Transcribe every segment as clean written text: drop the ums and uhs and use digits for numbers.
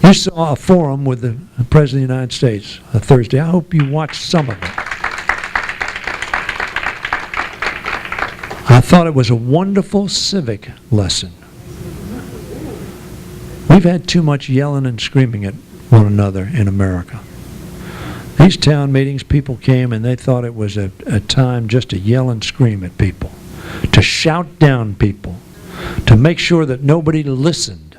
You saw a forum with the President of the United States Thursday. I hope you watched some of it. I thought it was a wonderful civic lesson. We've had too much yelling and screaming at one another in America. These town meetings, people came and they thought it was a time just to yell and scream at people, to shout down people, to make sure that nobody listened,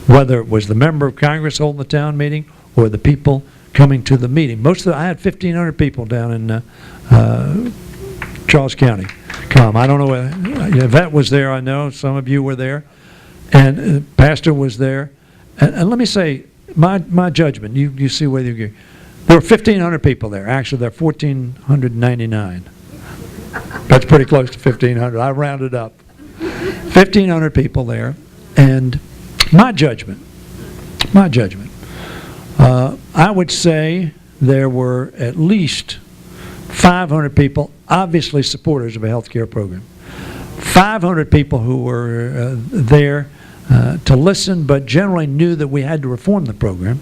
whether it was the member of Congress holding the town meeting or the people coming to the meeting. I had 1,500 people down in Charles County come. I don't know whether Yvette was there. I know some of you were there, and the pastor was there. And let me say, my judgment. You see whether you agree. There were 1,500 people there. Actually, there are 1,499. That's pretty close to 1,500. I rounded up. 1,500 people there, and my judgment, I would say there were at least 500 people, obviously supporters of a health care program. 500 people who were there to listen, but generally knew that we had to reform the program.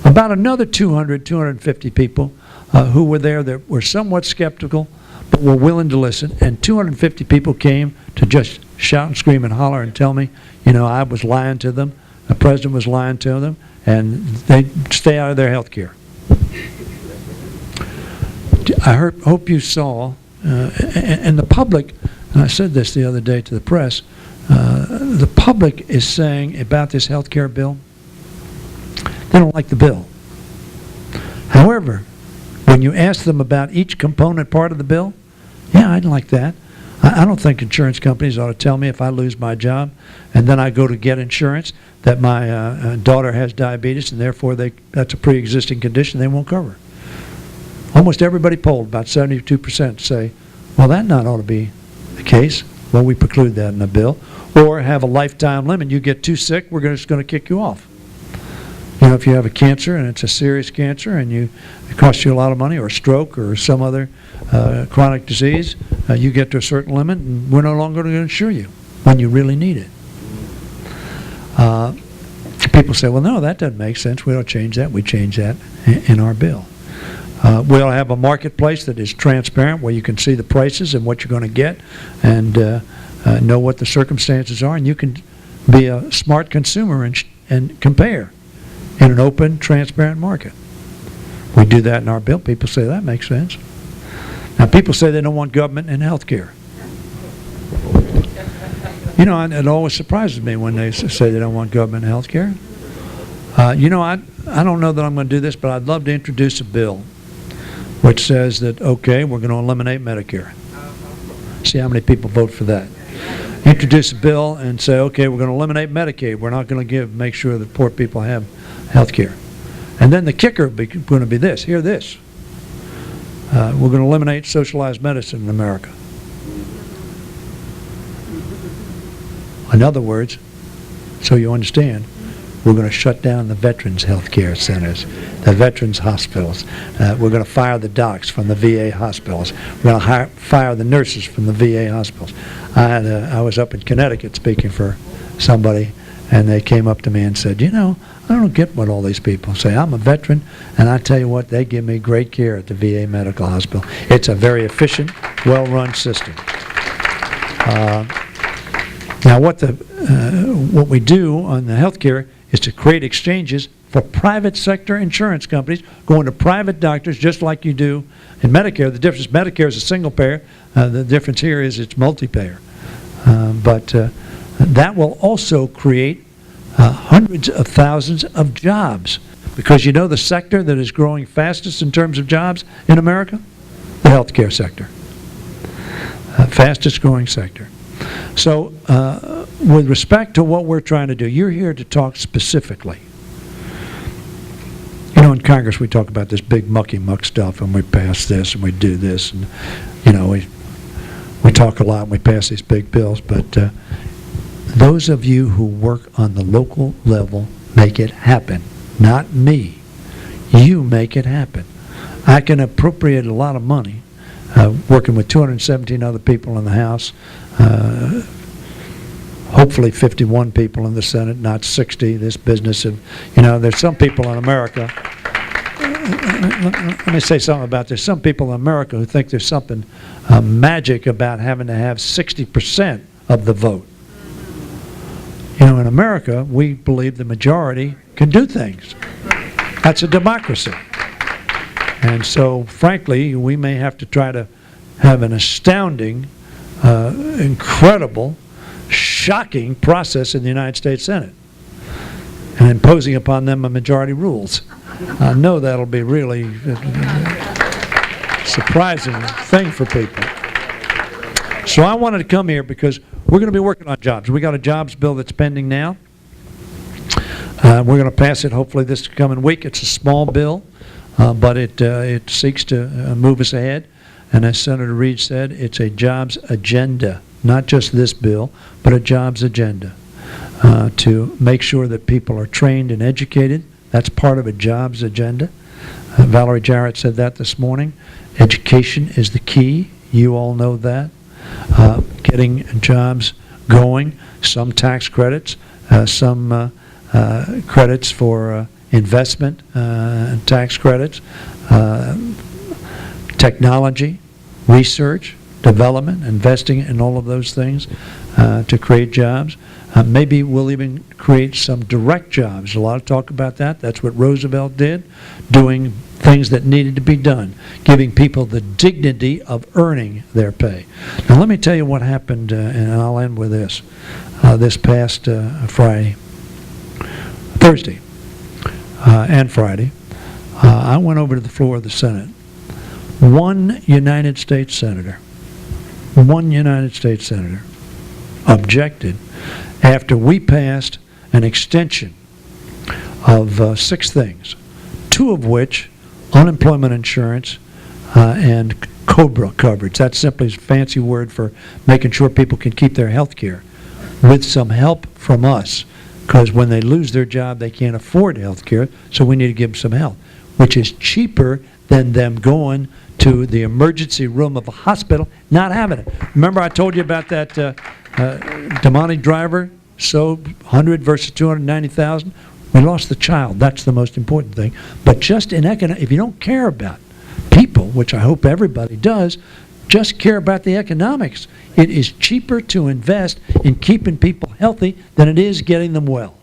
About another 200, 250 people who were there that were somewhat skeptical, but were willing to listen. And 250 people came to just shout and scream and holler and tell me, I was lying to them, the president was lying to them, and they'd stay out of their health care. I hope you saw, and the public, and I said this the other day to the press, the public is saying about this health care bill, they don't like the bill. However, when you ask them about each component part of the bill, yeah, I'd like that. I don't think insurance companies ought to tell me if I lose my job and then I go to get insurance that my daughter has diabetes and therefore that's a pre-existing condition they won't cover. Almost everybody polled, about 72%, say, well, that not ought to be the case. Well, we preclude that in the bill. Or have a lifetime limit. You get too sick, we're just going to kick you off. If you have a cancer and it's a serious cancer and it costs you a lot of money, or a stroke or some other chronic disease, you get to a certain limit and we're no longer going to insure you when you really need it. People say, well, no, that doesn't make sense. We don't change that. We change that in our bill. We'll have a marketplace that is transparent where you can see the prices and what you're going to get and know what the circumstances are, and you can be a smart consumer and compare in an open, transparent market. We do that in our bill. People say that makes sense. Now, people say they don't want government in health care. It always surprises me when they say they don't want government in health care. I don't know that I'm going to do this, but I'd love to introduce a bill which says that, okay, we're going to eliminate Medicare. See how many people vote for that. Introduce a bill and say, okay, we're going to eliminate Medicaid. We're not going to make sure that poor people have health care. And then the kicker is going to be this. Hear this. We're going to eliminate socialized medicine in America. In other words, so you understand, we're going to shut down the veterans' health care centers, the veterans' hospitals. We're going to fire the docs from the VA hospitals. We're going to fire the nurses from the VA hospitals. I was up in Connecticut speaking for somebody, and they came up to me and said, I don't get what all these people say. I'm a veteran, and I tell you what, they give me great care at the VA medical hospital. It's a very efficient, well-run system. Now, what we do on the health care is to create exchanges for private sector insurance companies going to private doctors just like you do in Medicare. The difference, Medicare is a single payer. The difference here is it's multi-payer. But that will also create hundreds of thousands of jobs, because the sector that is growing fastest in terms of jobs in America? The healthcare sector. Fastest growing sector. So with respect to what we're trying to do, you're here to talk specifically. In Congress we talk about this big mucky-muck stuff, and we pass this and we do this, and we talk a lot and we pass these big bills, but those of you who work on the local level make it happen. Not me. You make it happen. I can appropriate a lot of money working with 217 other people in the House, hopefully 51 people in the Senate, not 60. This business of, there's some people in America, let me say something about this. Some people in America who think there's something magic about having to have 60% of the vote. In America, we believe the majority can do things. That's a democracy. And so, frankly, we may have to try to have an astounding, incredible, shocking process in the United States Senate and imposing upon them a majority rules. I know that'll be really surprising thing for people. So I wanted to come here because we're going to be working on jobs. We got a jobs bill that's pending now. We're going to pass it hopefully this coming week. It's a small bill, but it seeks to move us ahead. And as Senator Reid said, it's a jobs agenda, not just this bill, but a jobs agenda to make sure that people are trained and educated. That's part of a jobs agenda. Valerie Jarrett said that this morning. Education is the key. You all know that. Getting jobs going, some tax credits, some credits for investment, tax credits, technology, research, development, investing in all of those things to create jobs. Maybe we'll even create some direct jobs. A lot of talk about that. That's what Roosevelt did, doing things that needed to be done, giving people the dignity of earning their pay. Now let me tell you what happened, and I'll end with this. This past Thursday and Friday, I went over to the floor of the Senate. One United States Senator objected after we passed an extension of 6 things, 2 of which unemployment insurance and COBRA coverage. That's simply a fancy word for making sure people can keep their health care with some help from us, because when they lose their job they can't afford health care, so we need to give them some help, which is cheaper than them going to the emergency room of a hospital not having it. Remember I told you about that demonic driver, so 100 versus 290,000? We lost the child. That's the most important thing. But just in if you don't care about people, which I hope everybody does, just care about the economics. It is cheaper to invest in keeping people healthy than it is getting them well.